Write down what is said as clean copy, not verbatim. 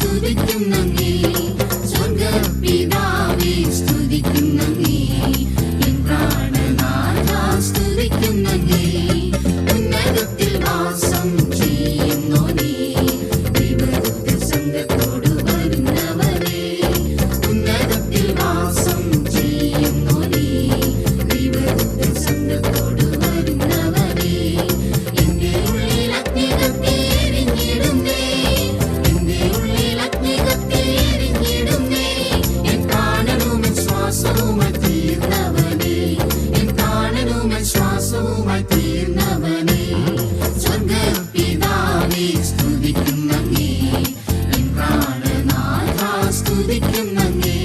സ്തുതിക്കുന്നങ്ങേ സ്വർഗ്ഗപിതാവേ സ്തുതിക്കുന്നങ്ങേ N പ്രാണനാഥ സ്തുതിക്കുന്നങ്ങേ ഉന്നതത്തിൽ വാസം ചെയ്യുന്നോനേ ദൈവദൂതർ സംഘത്തോട് വരുന്നവരേ ഉന്നതത്തിൽ വാസം ചെയ്യുന്നോനേ ദൈവദൂതർ സംഘത്തോട് വരുന്നവരേ എന്റെ ഉള്ളിൽ അഗ്നി കത്തി എരിഞ്ഞിടുന്നേ എന്റെ ഉള്ളിൽ അഗ്നി കത്തി എരിഞ്ഞിടുന്നേ എൻ പ്രാണനുമെൻ ശ്വാസവുമായി തീർന്നവനേ എൻ പ്രാണനുമെൻ ശ്വാസവുമായി തീർന്നവനേ സ്വർഗ്ഗപിതാവേ സ്തുതിക്കുന്നങ്ങേ എൻ പ്രാണനാഥ സ്തുതിക്കുന്നങ്ങേ